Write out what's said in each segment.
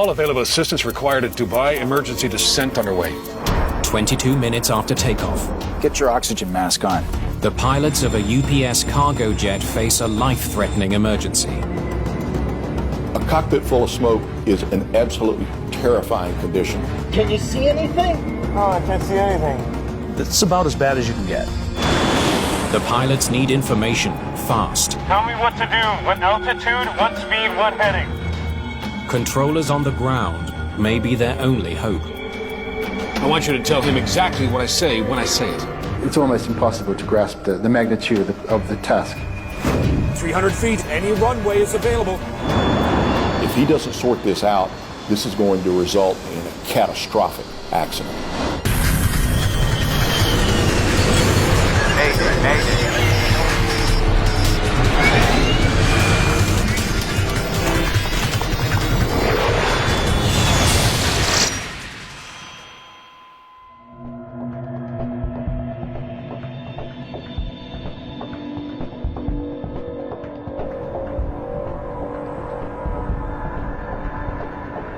All available assistance required at Dubai. Emergency descent underway. 22 minutes after takeoff, Get your oxygen mask on. the pilots of a UPS cargo jet face a life-threatening emergency. A cockpit full of smoke is an absolutely terrifying condition. Can you see anything? Oh, I can't see anything. It's about as bad as you can get. The pilots need information fast. Tell me what to do. What altitude, what speed, what heading? Controllers on the ground may be their only hope. I want you to tell him exactly what I say when I say it. It's almost impossible to grasp the magnitude of the task. 300 feet, any runway is available. If he doesn't sort this out, this is going to result in a catastrophic accident.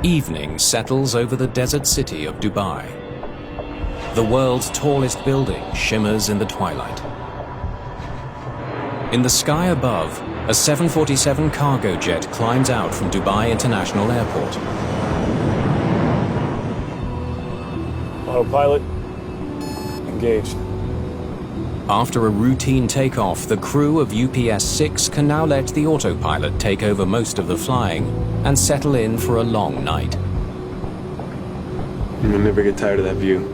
Evening settles over the desert city of Dubai. The world's tallest building shimmers in the twilight. In the sky above, a 747 cargo jet climbs out from Dubai International Airport. Autopilot, engaged. After a routine takeoff, the crew of UPS 6 can now let the autopilot take over most of the flying and settle in for a long night. You'll never get tired of that view.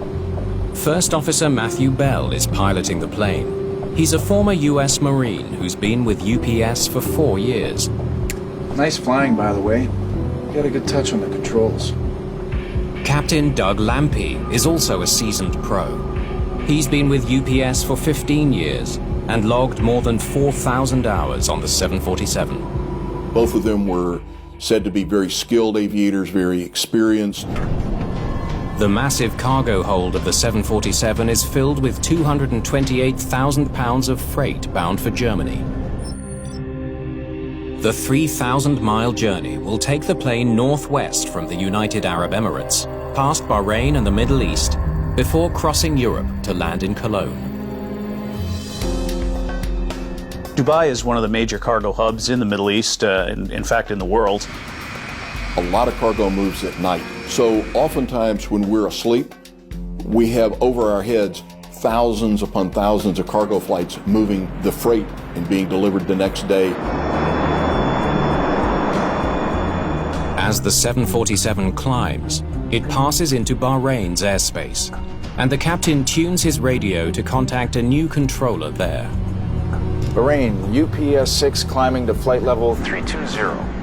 First Officer Matthew Bell is piloting the plane. He's a former US Marine who's been with UPS for 4 years. Nice flying, by the way. Got a good touch on the controls. Captain Doug Lampy is also a seasoned pro. He's been with UPS for 15 years and logged more than 4,000 hours on the 747. Both of them were said to be very skilled aviators, very experienced. The massive cargo hold of the 747 is filled with 228,000 pounds of freight bound for Germany. The 3,000-mile journey will take the plane northwest from the United Arab Emirates, past Bahrain and the Middle East, before crossing Europe to land in Cologne. Dubai is one of the major cargo hubs in the Middle East, in fact, in the world. A lot of cargo moves at night. So oftentimes when we're asleep, we have over our heads thousands upon thousands of cargo flights moving the freight and being delivered the next day. As the 747 climbs, it passes into Bahrain's airspace, and the captain tunes his radio to contact a new controller there. Bahrain, UPS 6 climbing to flight level 320.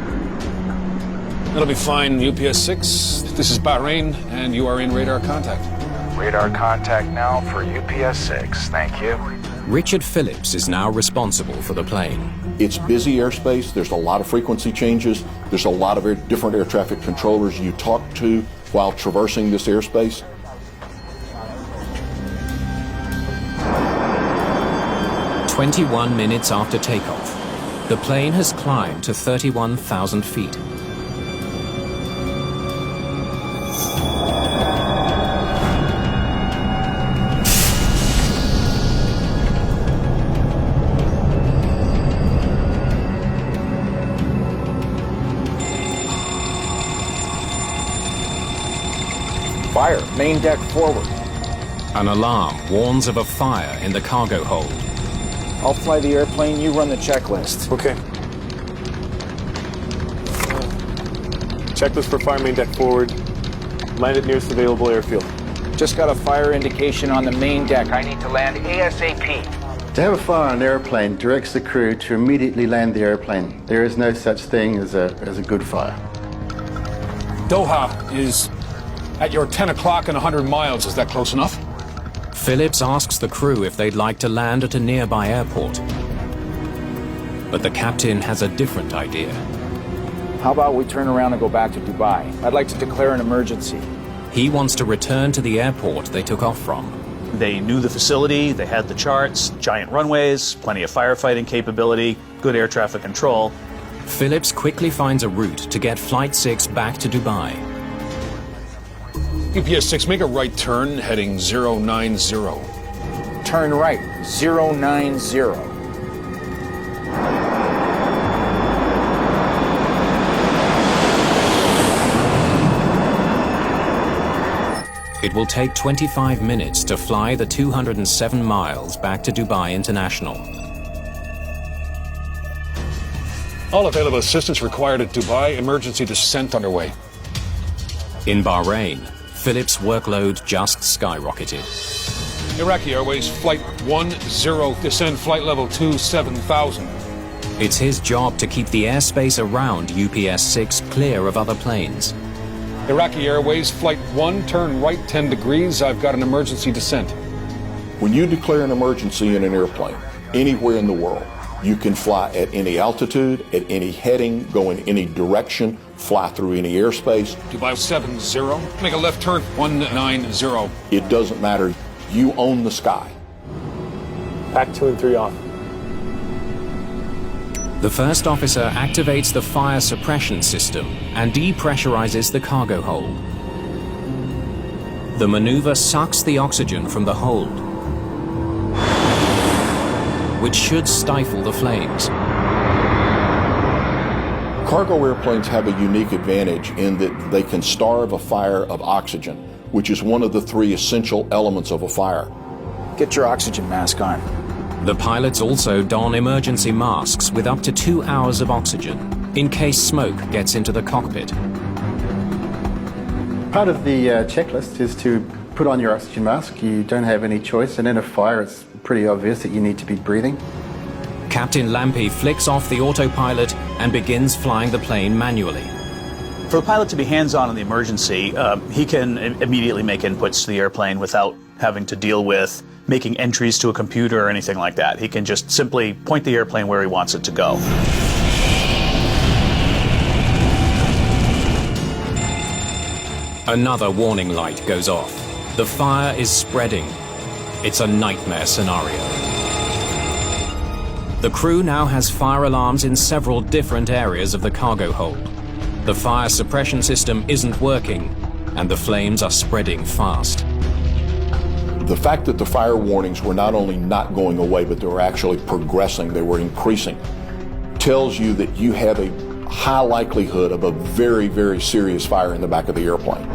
That'll be fine, UPS 6. This is Bahrain, and you are in radar contact. Radar contact now for UPS 6, thank you. Richard Phillips is now responsible for the plane. It's busy airspace. There's a lot of frequency changes. There's a lot of different air traffic controllers you talk to while traversing this airspace. "21 minutes after takeoff, the plane has climbed to 31,000 feet. Fire, main deck forward. An alarm warns of a fire in the cargo hold. I'll fly the airplane, you run the checklist. Okay. Checklist for fire, main deck forward. Land at nearest available airfield. Just got a fire indication on the main deck. I need to land ASAP. To have a fire on an airplane directs the crew to immediately land the airplane. There is no such thing as a good fire. Doha is at your 10 o'clock and 100 miles. Is that close enough? Phillips asks the crew if they'd like to land at a nearby airport. But the captain has a different idea. How about we turn around and go back to Dubai? I'd like to declare an emergency. He wants to return to the airport they took off from. They knew the facility, they had the charts, giant runways, plenty of firefighting capability, good air traffic control. Phillips quickly finds a route to get Flight 6 back to Dubai. UPS 6, make a right turn heading 090. Turn right, 090. It will take 25 minutes to fly the 207 miles back to Dubai International. All available assistance required at Dubai. Emergency descent underway. In Bahrain, Phillips' workload just skyrocketed. Iraqi Airways, Flight 10, descend flight level 27000. It's his job to keep the airspace around UPS 6 clear of other planes. Iraqi Airways, Flight 1, turn right 10 degrees. I've got an emergency descent. When you declare an emergency in an airplane, anywhere in the world, you can fly at any altitude, at any heading, go in any direction, fly through any airspace. Dubai 70, make a left turn 190. It doesn't matter. You own the sky. Pack 2 and 3 off. The first officer activates the fire suppression system and depressurizes the cargo hold. The maneuver sucks the oxygen from the hold, which should stifle the flames. Cargo airplanes have a unique advantage in that they can starve a fire of oxygen, which is one of the 3 essential elements of a fire. Get your oxygen mask on. The pilots also don emergency masks with up to 2 hours of oxygen, in case smoke gets into the cockpit. Part of the checklist is to put on your oxygen mask. You don't have any choice, and in a fire it's pretty obvious that you need to be breathing. Captain Lampe flicks off the autopilot and begins flying the plane manually. For a pilot to be hands-on in the emergency, he can immediately make inputs to the airplane without having to deal with making entries to a computer or anything like that. He can just simply point the airplane where he wants it to go. Another warning light goes off. The fire is spreading. It's a nightmare scenario. The crew now has fire alarms in several different areas of the cargo hold. The fire suppression system isn't working, and the flames are spreading fast. The fact that the fire warnings were not only not going away, but they were actually progressing, they were increasing, tells you that you have a high likelihood of a very, very serious fire in the back of the airplane.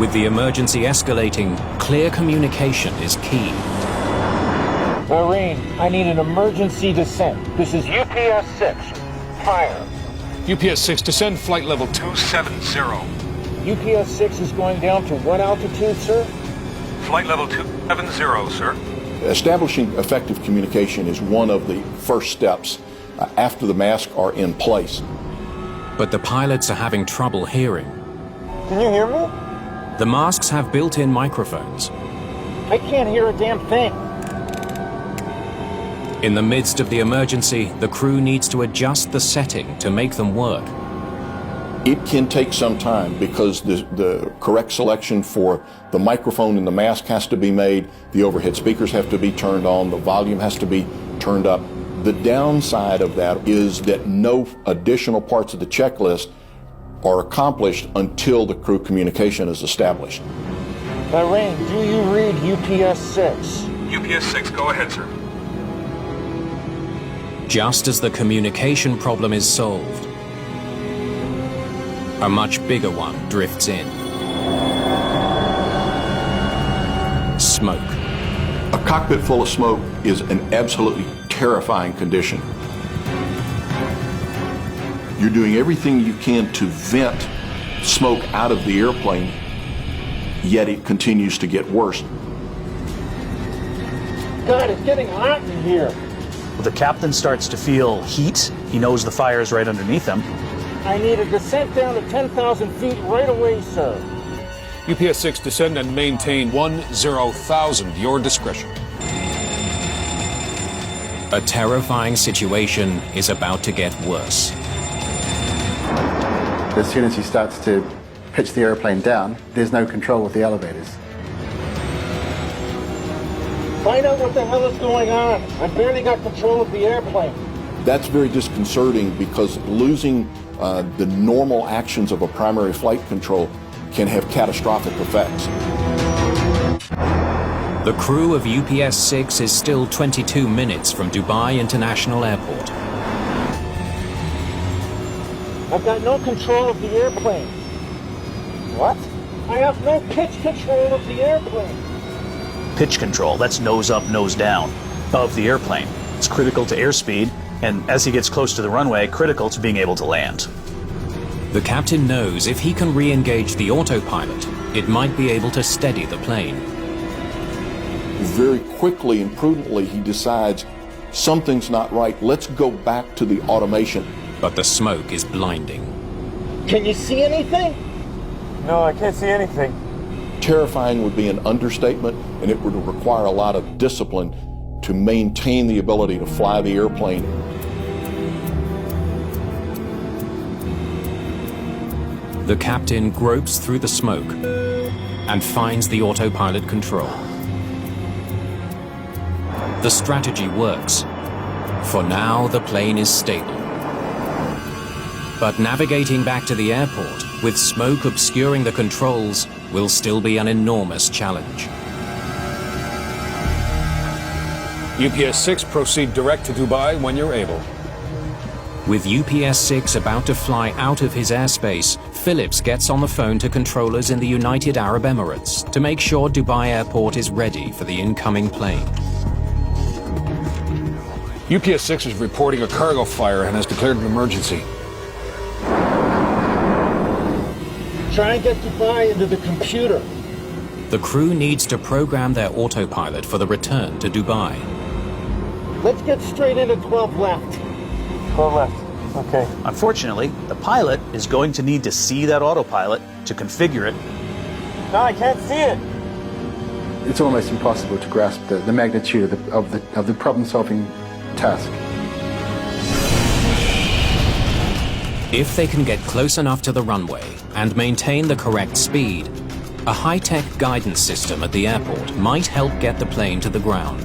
With the emergency escalating, clear communication is key. Bahrain, I need an emergency descent. This is UPS 6. Fire. UPS 6, descend flight level 270. UPS 6 is going down to what altitude, sir? Flight level 270, sir. Establishing effective communication is one of the first steps after the masks are in place. But the pilots are having trouble hearing. Can you hear me? The masks have built-in microphones. I can't hear a damn thing. In the midst of the emergency, the crew needs to adjust the setting to make them work. It can take some time because the correct selection for the microphone and the mask has to be made, the overhead speakers have to be turned on, the volume has to be turned up. The downside of that is that no additional parts of the checklist are accomplished until the crew communication is established. Bahrain, do you read UPS 6? UPS 6, go ahead, sir. Just as the communication problem is solved, a much bigger one drifts in. Smoke. A cockpit full of smoke is an absolutely terrifying condition. You're doing everything you can to vent smoke out of the airplane, yet it continues to get worse. God, it's getting hot in here. The captain starts to feel heat. He knows the fire is right underneath him. I need a descent down to 10,000 feet right away, sir. UPS 6, descend and maintain 10,000. Your discretion. A terrifying situation is about to get worse. As soon as he starts to pitch the airplane down, there's no control of the elevators. Find out what the hell is going on. I've barely got control of the airplane. That's very disconcerting because losing the normal actions of a primary flight control can have catastrophic effects. The crew of UPS 6 is still 22 minutes from Dubai International Airport. I've got no control of the airplane. What? I have no pitch control of the airplane. Pitch control, that's nose up, nose down, of the airplane. It's critical to airspeed, and as he gets close to the runway, critical to being able to land. The captain knows if he can re-engage the autopilot, it might be able to steady the plane. Very quickly and prudently, he decides something's not right. Let's go back to the automation. But the smoke is blinding. Can you see anything? No, I can't see anything. Terrifying would be an understatement, and it would require a lot of discipline to maintain the ability to fly the airplane. The captain gropes through the smoke and finds the autopilot control. The strategy works. For now, the plane is stable. But navigating back to the airport with smoke obscuring the controls will still be an enormous challenge. UPS 6, proceed direct to Dubai when you're able. With UPS 6 about to fly out of his airspace, Phillips gets on the phone to controllers in the United Arab Emirates to make sure Dubai Airport is ready for the incoming plane. UPS 6 is reporting a cargo fire and has declared an emergency. Try and get Dubai into the computer. The crew needs to program their autopilot for the return to Dubai. Let's get straight into 12 left. 12 left. Okay. Unfortunately, the pilot is going to need to see that autopilot to configure it. No, I can't see it. It's almost impossible to grasp the magnitude of the problem-solving task. If they can get close enough to the runway and maintain the correct speed, a high-tech guidance system at the airport might help get the plane to the ground.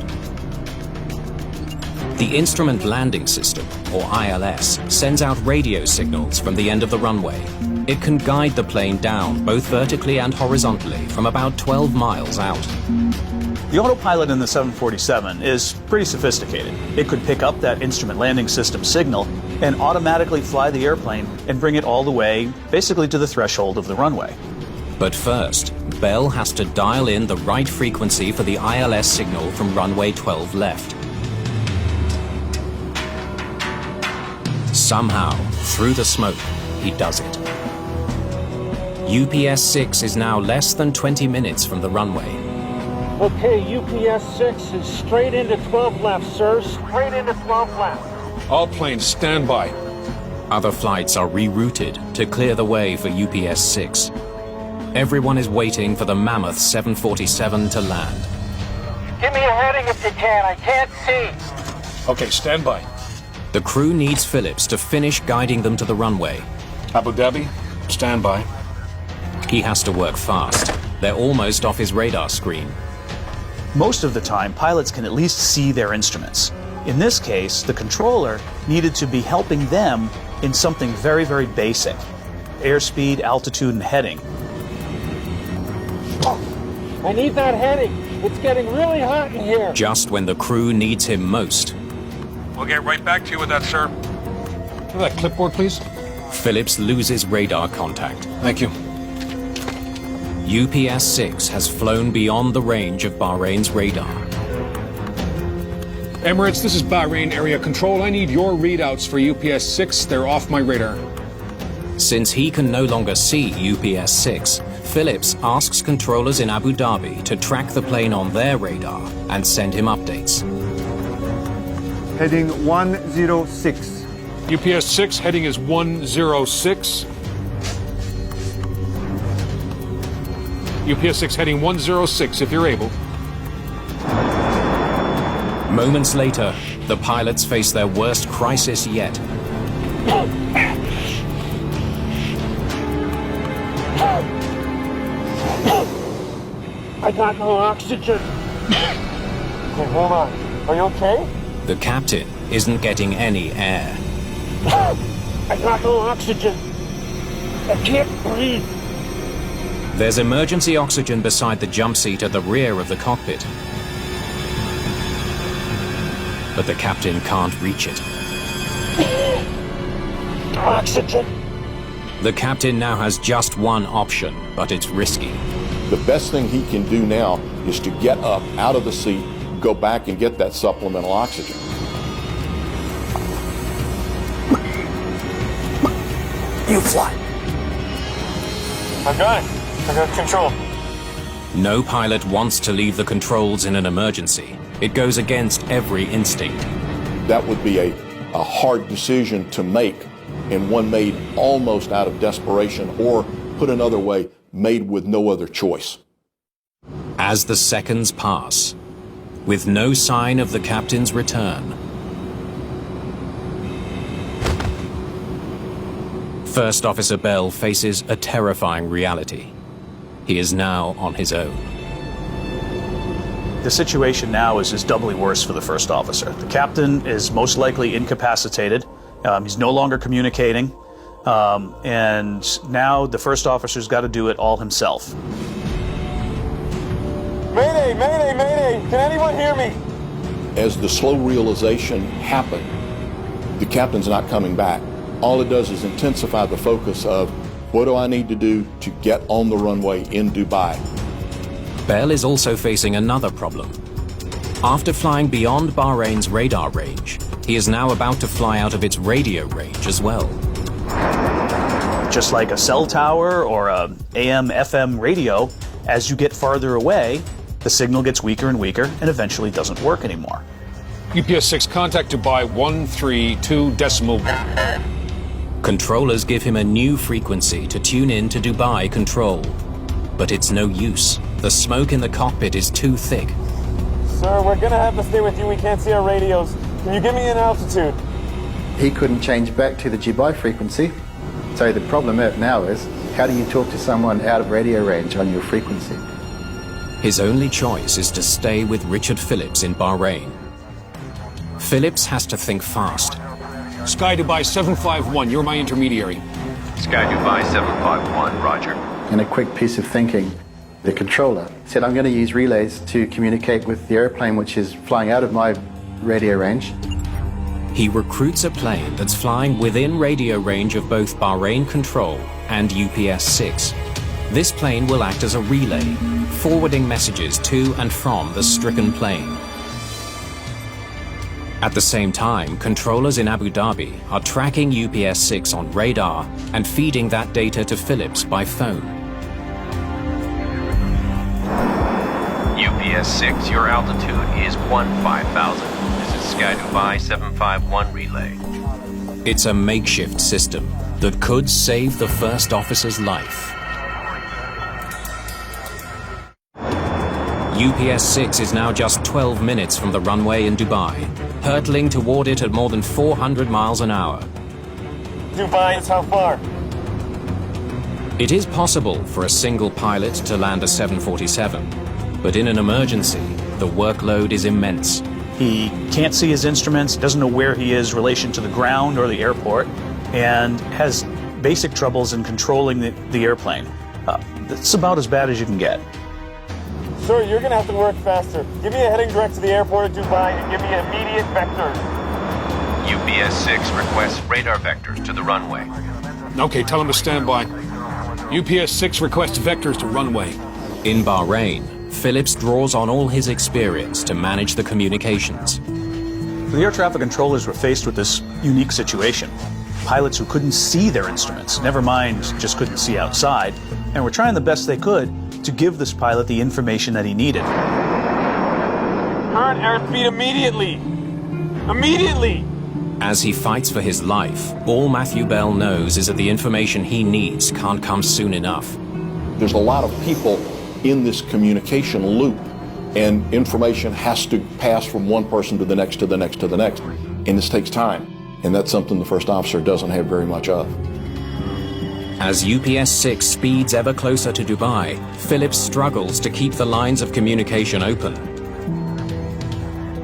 The Instrument Landing System, or ILS, sends out radio signals from the end of the runway. It can guide the plane down both vertically and horizontally from about 12 miles out. The autopilot in the 747 is pretty sophisticated. It could pick up that Instrument Landing System signal and automatically fly the airplane and bring it all the way, basically to the threshold of the runway. But first, Bell has to dial in the right frequency for the ILS signal from runway 12 left. Somehow, through the smoke, he does it. UPS 6 is now less than 20 minutes from the runway. Okay, UPS 6 is straight into 12 left, sir. Straight into 12 left. All planes, stand by. Other flights are rerouted to clear the way for UPS 6. Everyone is waiting for the mammoth 747 to land. Give me a heading if you can. I can't see. Okay, stand by. The crew needs Phillips to finish guiding them to the runway. Abu Dhabi, stand by. He has to work fast. They're almost off his radar screen. Most of the time, pilots can at least see their instruments. In this case, the controller needed to be helping them in something very, very basic: airspeed, altitude, and heading. I need that heading. It's getting really hot in here. Just when the crew needs him most. We'll get right back to you with that, sir. Have that clipboard, please. Phillips loses radar contact. Thank you. UPS 6 has flown beyond the range of Bahrain's radar. Emirates, this is Bahrain Area Control. I need your readouts for UPS 6. They're off my radar. Since he can no longer see UPS 6, Phillips asks controllers in Abu Dhabi to track the plane on their radar and send him updates. Heading 106. UPS 6, heading is 106. UPS 6, heading 106, if you're able. Moments later, the pilots face their worst crisis yet. I got no oxygen. Okay, hold on. Are you okay? The captain isn't getting any air. I got no oxygen. I can't breathe. There's emergency oxygen beside the jump seat at the rear of the cockpit. But the captain can't reach it. Oxygen. The captain now has just one option, but it's risky. The best thing he can do now is to get up out of the seat, go back and get that supplemental oxygen. You fly. I've got it. I got control. No pilot wants to leave the controls in an emergency. It goes against every instinct. That would be a hard decision to make, and one made almost out of desperation, or put another way, made with no other choice. As the seconds pass, with no sign of the captain's return, First Officer Bell faces a terrifying reality. He is now on his own. The situation now is doubly worse for the first officer. The captain is most likely incapacitated. He's no longer communicating. And now the first officer's got to do it all himself. Mayday, mayday, mayday! Can anyone hear me? As the slow realization happened, the captain's not coming back. All it does is intensify the focus of, what do I need to do to get on the runway in Dubai? Bell is also facing another problem. After flying beyond Bahrain's radar range, he is now about to fly out of its radio range as well. Just like a cell tower or a AM/FM radio, as you get farther away, the signal gets weaker and weaker and eventually doesn't work anymore. UPS 6, contact Dubai 132.1. Controllers give him a new frequency to tune in to Dubai control. But it's no use. The smoke in the cockpit is too thick. Sir, we're gonna have to stay with you. We can't see our radios. Can you give me an altitude? He couldn't change back to the Dubai frequency. So the problem now is, how do you talk to someone out of radio range on your frequency? His only choice is to stay with Richard Phillips in Bahrain. Phillips has to think fast. Sky Dubai 751, you're my intermediary. Sky Dubai 751, roger. In a quick piece of thinking, the controller said, I'm going to use relays to communicate with the airplane which is flying out of my radio range. He recruits a plane that's flying within radio range of both Bahrain Control and UPS 6. This plane will act as a relay, forwarding messages to and from the stricken plane. At the same time, controllers in Abu Dhabi are tracking UPS 6 on radar and feeding that data to Phillips by phone. UPS 6, your altitude is 15,000. This is Sky Dubai 751 relay. It's a makeshift system that could save the first officer's life. UPS 6 is now just 12 minutes from the runway in Dubai, hurtling toward it at more than 400 miles an hour. Dubai is how far? It is possible for a single pilot to land a 747, but in an emergency, the workload is immense. He can't see his instruments, doesn't know where he is in relation to the ground or the airport, and has basic troubles in controlling the airplane. That's about as bad as you can get. Sir, you're gonna have to work faster. Give me a heading direct to the airport of Dubai and give me immediate vectors. UPS 6 requests radar vectors to the runway. Okay, tell him to stand by. UPS 6 requests vectors to runway. In Bahrain, Phillips draws on all his experience to manage the communications. The air traffic controllers were faced with this unique situation. Pilots who couldn't see their instruments, never mind just couldn't see outside, and were trying the best they could to give this pilot the information that he needed. Current airspeed immediately! Immediately! As he fights for his life, all Matthew Bell knows is that the information he needs can't come soon enough. There's a lot of people in this communication loop, and information has to pass from one person to the next, to the next, to the next, and this takes time. And that's something the first officer doesn't have very much of. As UPS 6 speeds ever closer to Dubai, Phillips struggles to keep the lines of communication open.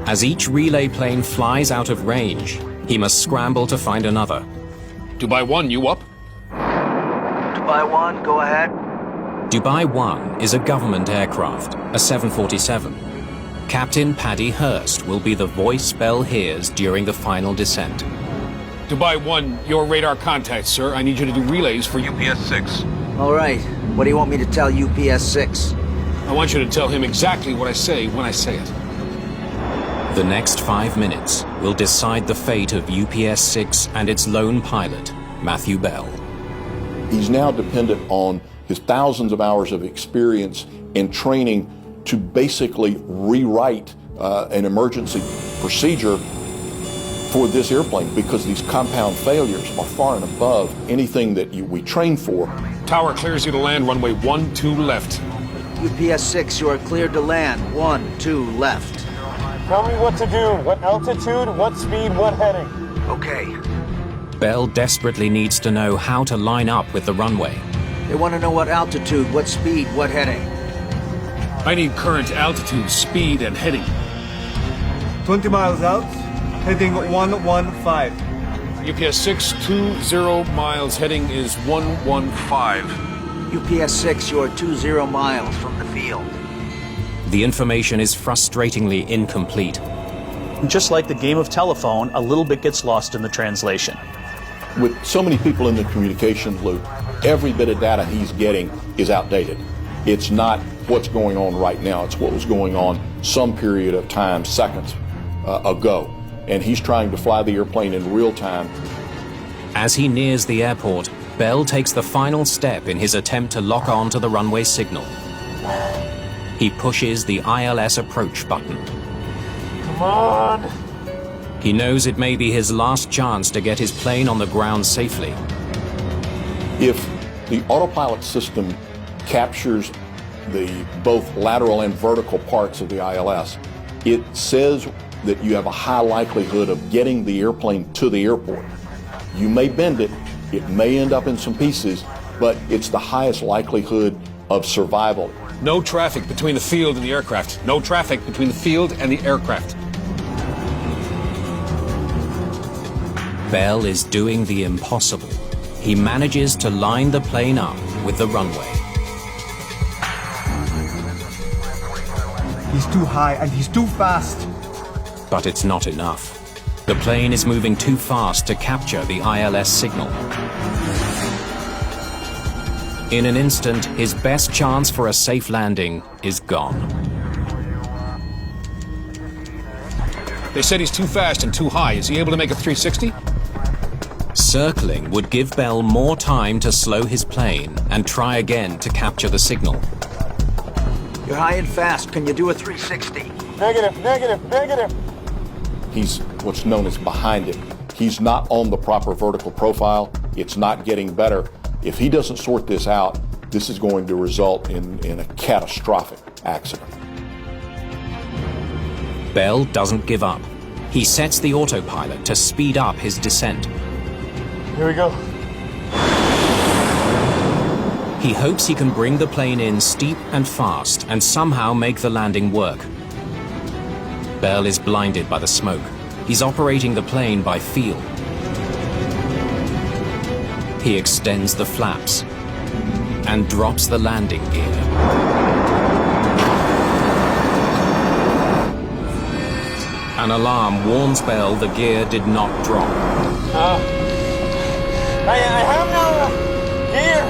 As each relay plane flies out of range, he must scramble to find another. Dubai 1, you up? Dubai 1, go ahead. Dubai 1 is a government aircraft, a 747. Captain Paddy Hurst will be the voice Bell hears during the final descent. Dubai 1, your radar contact, sir. I need you to do relays for UPS 6. All right. What do you want me to tell UPS 6? I want you to tell him exactly what I say when I say it. The next 5 minutes will decide the fate of UPS 6 and its lone pilot, Matthew Bell. He's now dependent on his thousands of hours of experience and training to basically rewrite an emergency procedure for this airplane, because these compound failures are far and above anything that we train for. Tower clears you to land, runway 12 left. UPS 6, you are cleared to land. 12 left. Tell me what to do. What altitude, what speed, what heading. Okay. Bell desperately needs to know how to line up with the runway. They want to know what altitude, what speed, what heading. I need current altitude, speed, and heading. 20 miles out, heading 115. UPS 6, 20 miles, heading is 115. UPS 6, you are 20 miles from the field. The information is frustratingly incomplete. Just like the game of telephone, a little bit gets lost in the translation. With so many people in the communications loop, every bit of data he's getting is outdated. It's not what's going on right now, it's what was going on some period of time, seconds ago. And he's trying to fly the airplane in real time. As he nears the airport, Bell takes the final step in his attempt to lock on to the runway signal. He pushes the ILS approach button. Come on! He knows it may be his last chance to get his plane on the ground safely. If the autopilot system captures the both lateral and vertical parts of the ILS, it says that you have a high likelihood of getting the airplane to the airport. You may bend it, it may end up in some pieces, but it's the highest likelihood of survival. No traffic between the field and the aircraft. No traffic between the field and the aircraft. Bell is doing the impossible. He manages to line the plane up with the runway. He's too high and he's too fast. But it's not enough. The plane is moving too fast to capture the ILS signal. In an instant, his best chance for a safe landing is gone. They said he's too fast and too high. Is he able to make a 360? Circling would give Bell more time to slow his plane and try again to capture the signal. You're high and fast. Can you do a 360? Negative, negative, negative. He's what's known as behind it. He's not on the proper vertical profile. It's not getting better. If he doesn't sort this out, this is going to result in a catastrophic accident. Bell doesn't give up. He sets the autopilot to speed up his descent. Here we go. He hopes he can bring the plane in steep and fast and somehow make the landing work. Bell is blinded by the smoke. He's operating the plane by feel. He extends the flaps and drops the landing gear. An alarm warns Bell the gear did not drop. I have no gear.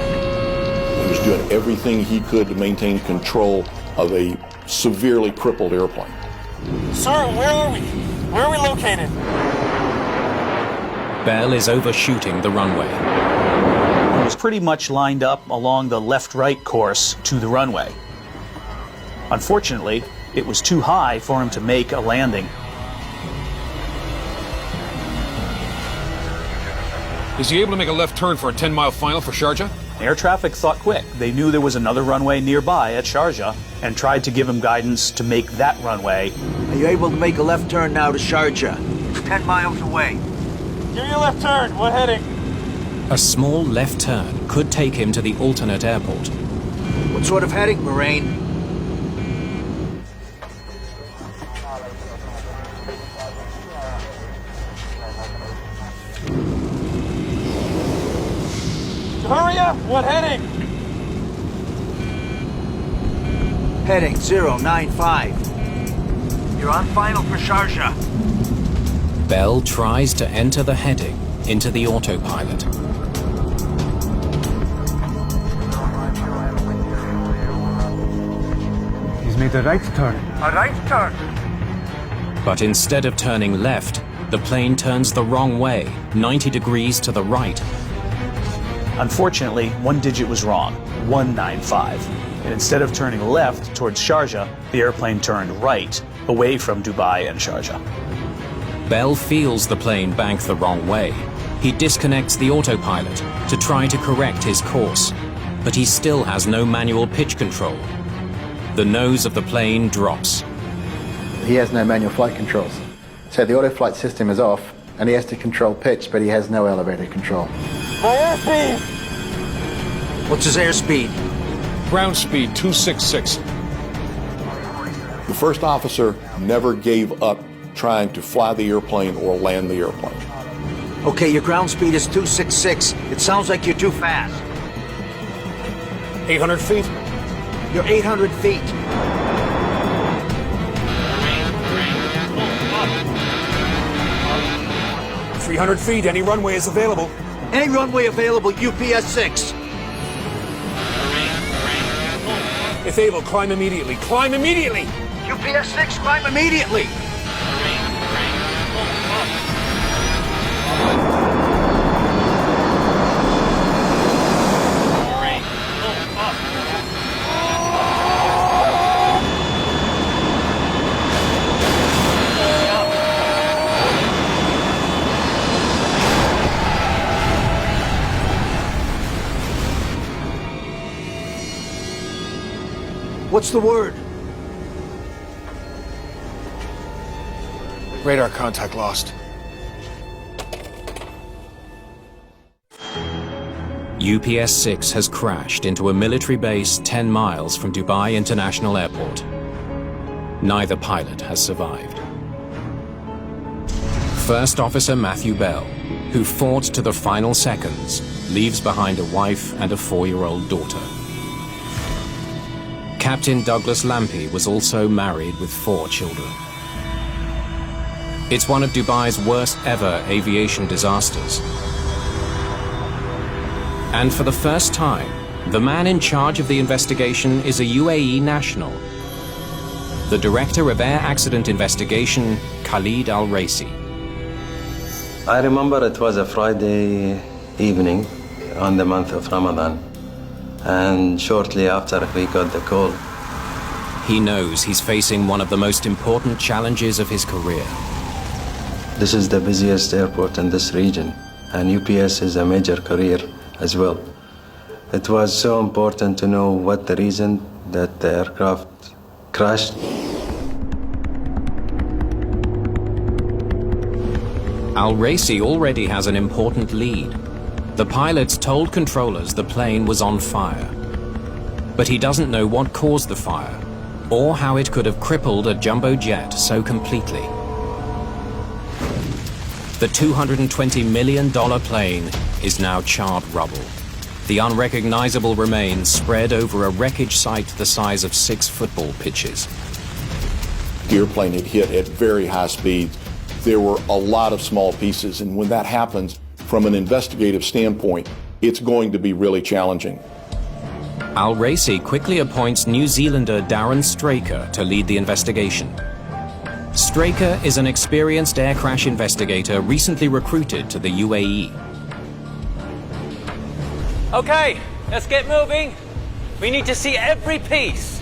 He was doing everything he could to maintain control of a severely crippled airplane. Sir, where are we? Where are we located? Bell is overshooting the runway. He was pretty much lined up along the left-right course to the runway. Unfortunately, it was too high for him to make a landing. Is he able to make a left turn for a 10-mile final for Sharjah? Air traffic thought quick. They knew there was another runway nearby at Sharjah and tried to give him guidance to make that runway. Are you able to make a left turn now to Sharjah? It's 10 miles away. Give me a left turn. What heading? A small left turn could take him to the alternate airport. What sort of heading, Marine? left. What heading? Heading 095. You're on final for Sharjah. Bell tries to enter the heading into the autopilot. He's made a right turn. A right turn. But instead of turning left, the plane turns the wrong way, 90 degrees to the right. Unfortunately, one digit was wrong, 195. And instead of turning left towards Sharjah, the airplane turned right, away from Dubai and Sharjah. Bell feels the plane banked the wrong way. He disconnects the autopilot to try to correct his course, but he still has no manual pitch control. The nose of the plane drops. He has no manual flight controls. So the auto flight system is off, and he has to control pitch, but he has no elevator control. My airspeed! What's his airspeed? Ground speed 266. The first officer never gave up trying to fly the airplane or land the airplane. Okay, your ground speed is 266. It sounds like you're too fast. 800 feet? You're 800 feet. Up. 300 feet, any runway is available. Any runway available, UPS 6. If able, climb immediately. Climb immediately! UPS 6, climb immediately! What's the word? Radar contact lost. UPS 6 has crashed into a military base 10 miles from Dubai International Airport. Neither pilot has survived. First Officer Matthew Bell, who fought to the final seconds, leaves behind a wife and a 4-year-old daughter. Captain Douglas Lampy was also married with 4 children. It's one of Dubai's worst ever aviation disasters. And for the first time, the man in charge of the investigation is a UAE national. The Director of Air Accident Investigation, Khalid Al-Raisi. I remember it was a Friday evening on the month of Ramadan. And shortly after we got the call. He knows he's facing one of the most important challenges of his career. This is the busiest airport in this region, and UPS is a major career as well. It was so important to know what the reason that the aircraft crashed. Al-Raisi already has an important lead. The pilots told controllers the plane was on fire. But he doesn't know what caused the fire, or how it could have crippled a jumbo jet so completely. The $220 million plane is now charred rubble. The unrecognizable remains spread over a wreckage site the size of 6 football pitches. The airplane had hit at very high speeds. There were a lot of small pieces, and when that happens, from an investigative standpoint, it's going to be really challenging. Al-Raisi quickly appoints New Zealander Darren Straker to lead the investigation. Straker is an experienced air crash investigator recently recruited to the UAE. Okay, let's get moving. We need to see every piece.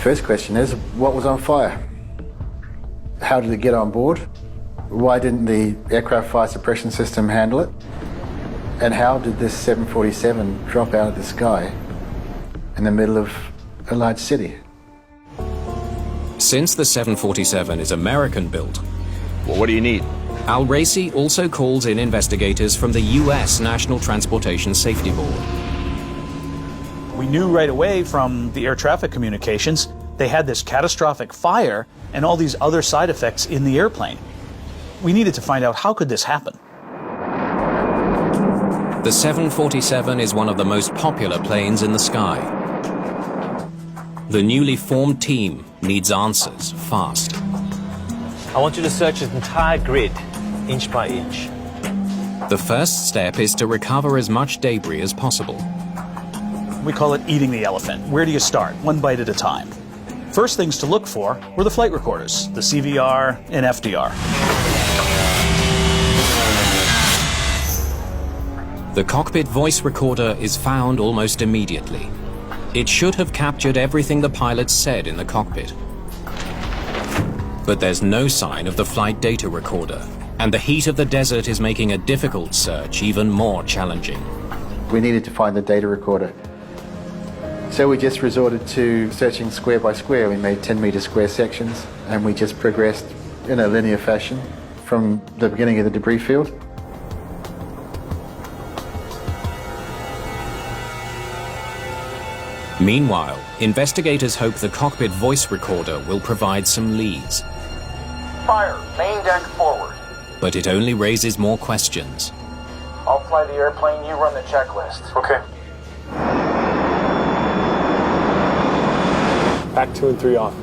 First question is, what was on fire? How did it get on board? Why didn't the aircraft fire suppression system handle it? And how did this 747 drop out of the sky in the middle of a large city? Since the 747 is American-built, well, what do you need? Al-Raisi also calls in investigators from the US National Transportation Safety Board. We knew right away from the air traffic communications they had this catastrophic fire and all these other side effects in the airplane. We needed to find out, how could this happen? The 747 is one of the most popular planes in the sky. The newly formed team needs answers fast. I want you to search the entire grid, inch by inch. The first step is to recover as much debris as possible. We call it eating the elephant. Where do you start? One bite at a time. First things to look for were the flight recorders, the CVR and FDR. The cockpit voice recorder is found almost immediately. It should have captured everything the pilots said in the cockpit. But there's no sign of the flight data recorder, and the heat of the desert is making a difficult search even more challenging. We needed to find the data recorder. So we just resorted to searching square by square. We made 10-meter square sections, and we just progressed in a linear fashion from the beginning of the debris field. Meanwhile, investigators hope the cockpit voice recorder will provide some leads. Fire, main deck forward. But it only raises more questions. I'll fly the airplane, you run the checklist. Okay. Pack 2 and 3 off.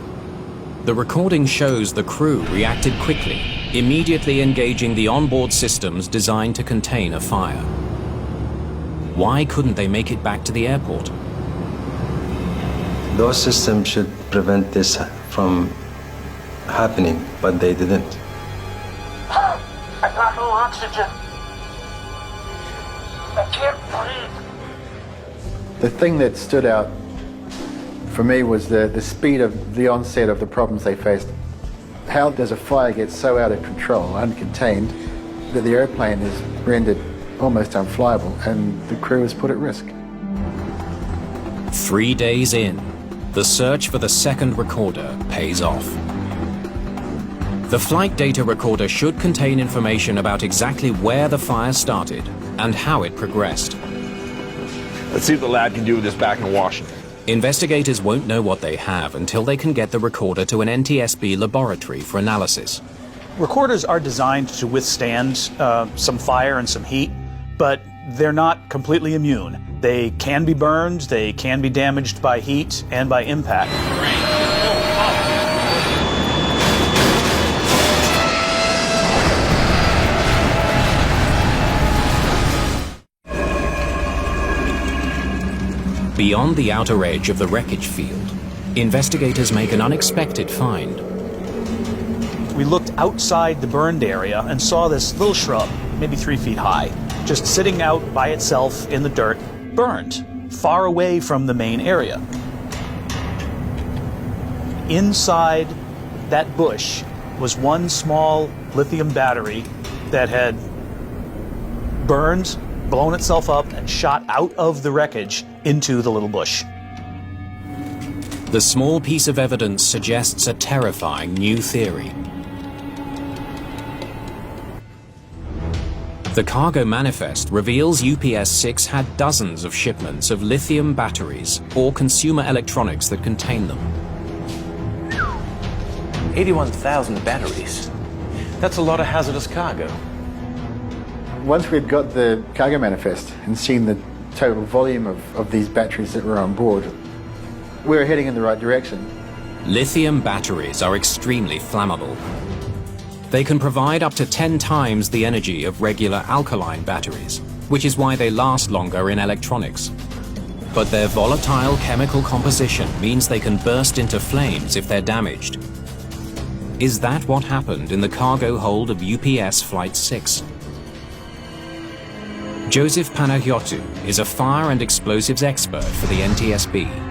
The recording shows the crew reacted quickly, immediately engaging the onboard systems designed to contain a fire. Why couldn't they make it back to the airport? Those systems should prevent this from happening, but they didn't. I got no oxygen. I can't breathe. The thing that stood out for me was the speed of the onset of the problems they faced. How does a fire get so out of control, uncontained, that the airplane is rendered almost unflyable and the crew is put at risk? 3 days in, the search for the second recorder pays off. The flight data recorder should contain information about exactly where the fire started and how it progressed. Let's see what the lab can do with this back in Washington. Investigators won't know what they have until they can get the recorder to an NTSB laboratory for analysis. Recorders are designed to withstand some fire and some heat, but they're not completely immune. They can be burned, they can be damaged by heat and by impact. Beyond the outer edge of the wreckage field, investigators make an unexpected find. We looked outside the burned area and saw this little shrub, maybe 3 feet high, just sitting out by itself in the dirt, burned, far away from the main area. Inside that bush was one small lithium battery that had burned, blown itself up, and shot out of the wreckage into the little bush. The small piece of evidence suggests a terrifying new theory. The cargo manifest reveals UPS 6 had dozens of shipments of lithium batteries or consumer electronics that contain them. 81,000 batteries. That's a lot of hazardous cargo. Once we'd got the cargo manifest and seen the total volume of these batteries that were on board, we were heading in the right direction. Lithium batteries are extremely flammable. They can provide up to 10 times the energy of regular alkaline batteries, which is why they last longer in electronics. But their volatile chemical composition means they can burst into flames if they're damaged. Is that what happened in the cargo hold of UPS Flight 6? Joseph Panagiotou is a fire and explosives expert for the NTSB.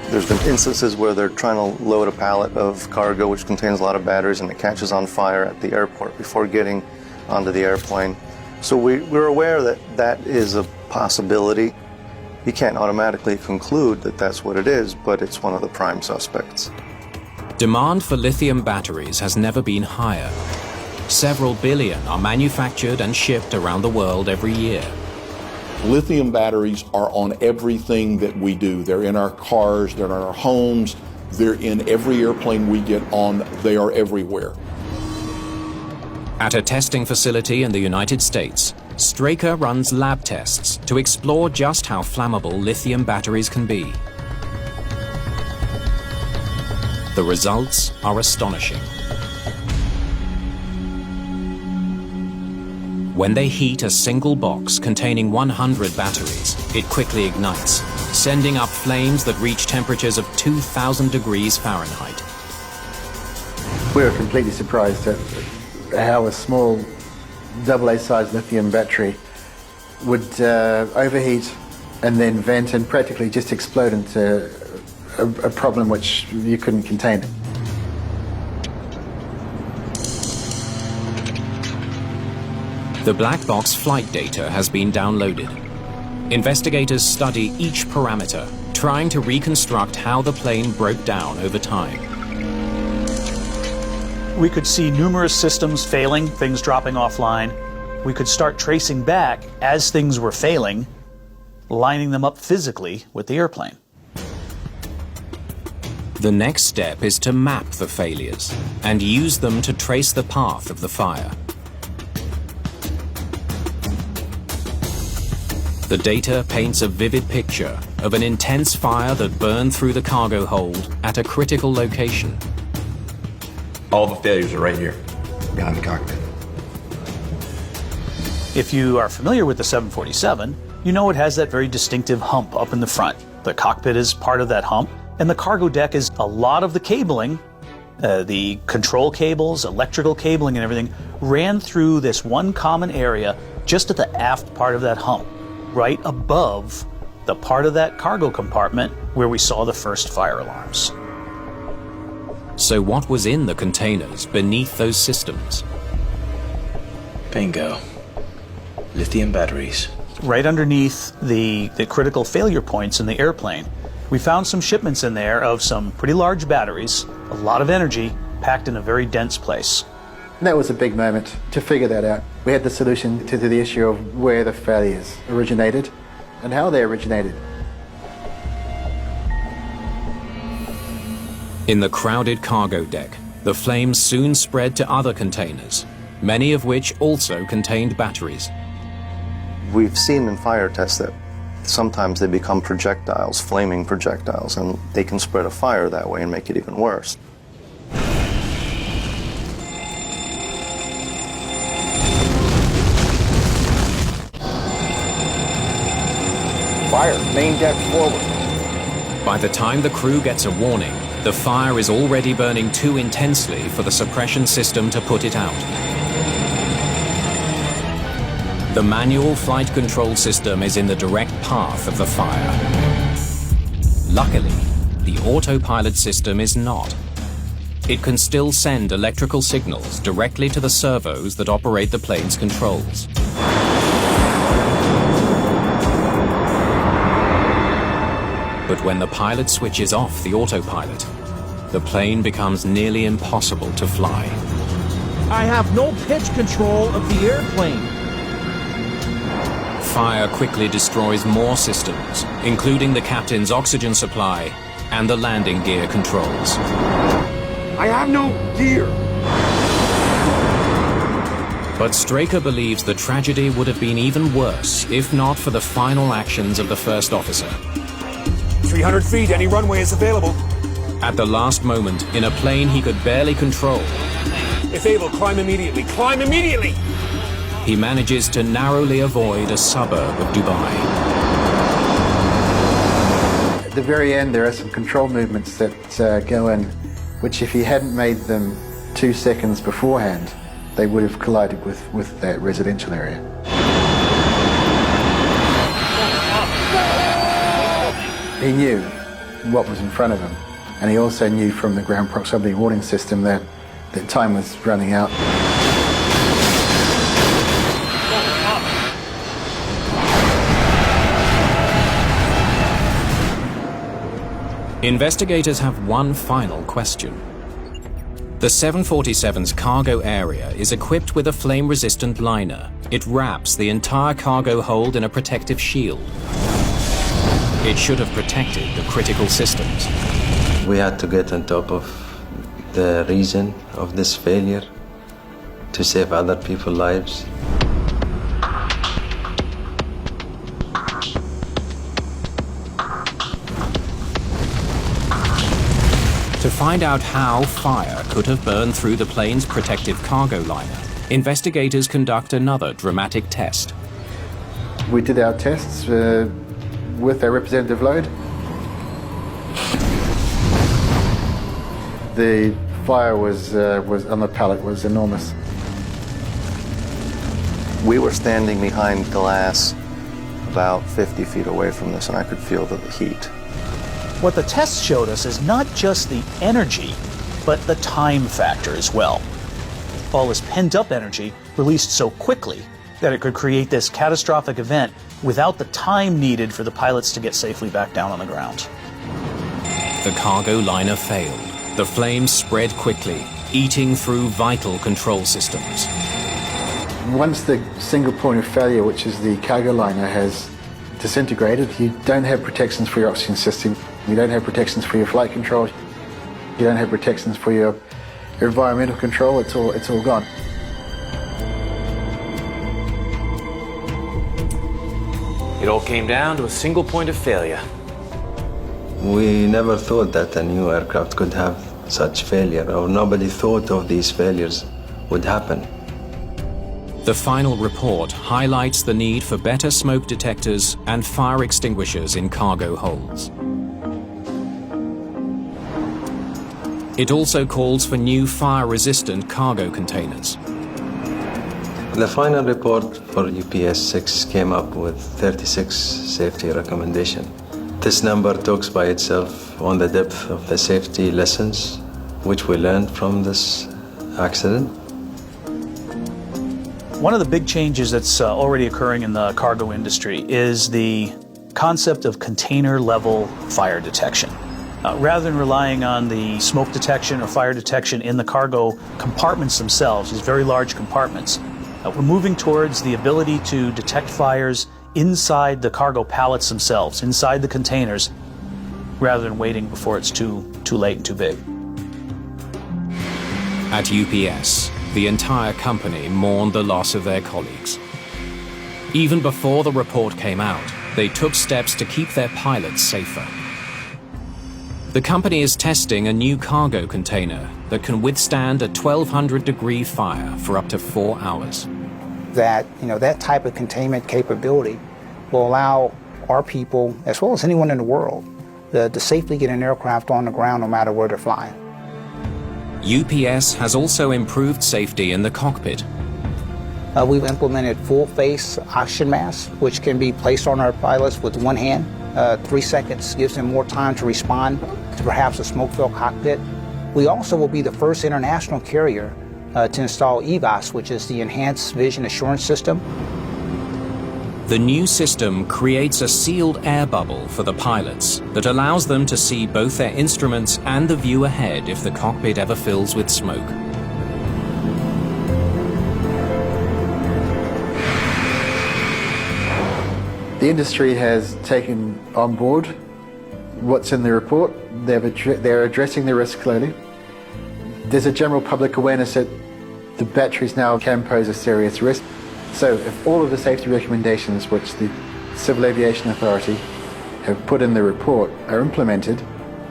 There's been instances where they're trying to load a pallet of cargo which contains a lot of batteries and it catches on fire at the airport before getting onto the airplane. So we're aware that that is a possibility. You can't automatically conclude that that's what it is, but it's one of the prime suspects. Demand for lithium batteries has never been higher. Several billion are manufactured and shipped around the world every year. Lithium batteries are on everything that we do. They're in our cars, they're in our homes, they're in every airplane we get on, they are everywhere. At a testing facility in the United States, Straker runs lab tests to explore just how flammable lithium batteries can be. The results are astonishing. When they heat a single box containing 100 batteries, it quickly ignites, sending up flames that reach temperatures of 2,000 degrees Fahrenheit. We were completely surprised at how a small AA-sized lithium battery would overheat and then vent and practically just explode into a problem which you couldn't contain it. The black box flight data has been downloaded. Investigators study each parameter, trying to reconstruct how the plane broke down over time. We could see numerous systems failing, things dropping offline. We could start tracing back as things were failing, lining them up physically with the airplane. The next step is to map the failures and use them to trace the path of the fire. The data paints a vivid picture of an intense fire that burned through the cargo hold at a critical location. All the failures are right here, behind the cockpit. If you are familiar with the 747, you know it has that very distinctive hump up in the front. The cockpit is part of that hump, and the cargo deck is a lot of the cabling, the control cables, electrical cabling and everything, ran through this one common area just at the aft part of that hump, right above the part of that cargo compartment where we saw the first fire alarms. So what was in the containers beneath those systems? Bingo. Lithium batteries. Right underneath the critical failure points in the airplane, we found some shipments in there of some pretty large batteries, a lot of energy, packed in a very dense place. And that was a big moment to figure that out. We had the solution to the issue of where the failures originated and how they originated. In the crowded cargo deck, the flames soon spread to other containers, many of which also contained batteries. We've seen in fire tests that sometimes they become projectiles, flaming projectiles, and they can spread a fire that way and make it even worse. Fire, main deck forward. By the time the crew gets a warning, the fire is already burning too intensely for the suppression system to put it out. The manual flight control system is in the direct path of the fire. Luckily, the autopilot system is not. It can still send electrical signals directly to the servos that operate the plane's controls. But when the pilot switches off the autopilot, the plane becomes nearly impossible to fly. I have no pitch control of the airplane. Fire quickly destroys more systems, including the captain's oxygen supply and the landing gear controls. I have no gear. But Straker believes the tragedy would have been even worse if not for the final actions of the first officer. 300 feet, any runway is available. At the last moment, in a plane he could barely control, If able, climb immediately. Climb immediately! he manages to narrowly avoid a suburb of Dubai. At the very end, there are some control movements that go in, which if he hadn't made them 2 seconds beforehand, they would have collided with that residential area. He knew what was in front of him, and he also knew from the ground proximity warning system that time was running out. Investigators have one final question. The 747's cargo area is equipped with a flame-resistant liner. It wraps the entire cargo hold in a protective shield. It should have protected the critical systems. We had to get on top of the reason of this failure to save other people's lives. To find out how fire could have burned through the plane's protective cargo liner, investigators conduct another dramatic test. We did our tests with a representative load. The fire was on the pallet was enormous. We were standing behind glass about 50 feet away from this, and I could feel the heat. What the tests showed us is not just the energy, but the time factor as well. All this pent-up energy released so quickly that it could create this catastrophic event without the time needed for the pilots to get safely back down on the ground. The cargo liner failed. The flames spread quickly, eating through vital control systems. Once the single point of failure, which is the cargo liner, has disintegrated, you don't have protections for your oxygen system, you don't have protections for your flight control, you don't have protections for your environmental control, it's all gone. It all came down to a single point of failure. We never thought that a new aircraft could have such failure, or nobody thought of these failures would happen. The final report highlights the need for better smoke detectors and fire extinguishers in cargo holds. It also calls for new fire-resistant cargo containers. The final report for UPS 6 came up with 36 safety recommendations. This number talks by itself on the depth of the safety lessons which we learned from this accident. One of the big changes that's already occurring in the cargo industry is the concept of container-level fire detection. Rather than relying on the smoke detection or fire detection in the cargo compartments themselves, these very large compartments, we're moving towards the ability to detect fires inside the cargo pallets themselves, inside the containers, rather than waiting before it's too late and too big. At UPS, the entire company mourned the loss of their colleagues. Even before the report came out, they took steps to keep their pilots safer. The company is testing a new cargo container that can withstand a 1200-degree fire for up to 4 hours. That type of containment capability will allow our people, as well as anyone in the world, to safely get an aircraft on the ground no matter where they're flying. UPS has also improved safety in the cockpit. We've implemented full-face oxygen masks, which can be placed on our pilots with one hand. 3 seconds gives them more time to respond to perhaps a smoke-filled cockpit. We also will be the first international carrier to install EVAS, which is the Enhanced Vision Assurance System. The new system creates a sealed air bubble for the pilots that allows them to see both their instruments and the view ahead if the cockpit ever fills with smoke. The industry has taken on board what's in the report. They're addressing the risk clearly. There's a general public awareness that the batteries now can pose a serious risk. So if all of the safety recommendations which the Civil Aviation Authority have put in the report are implemented,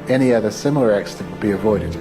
any other similar accident will be avoided.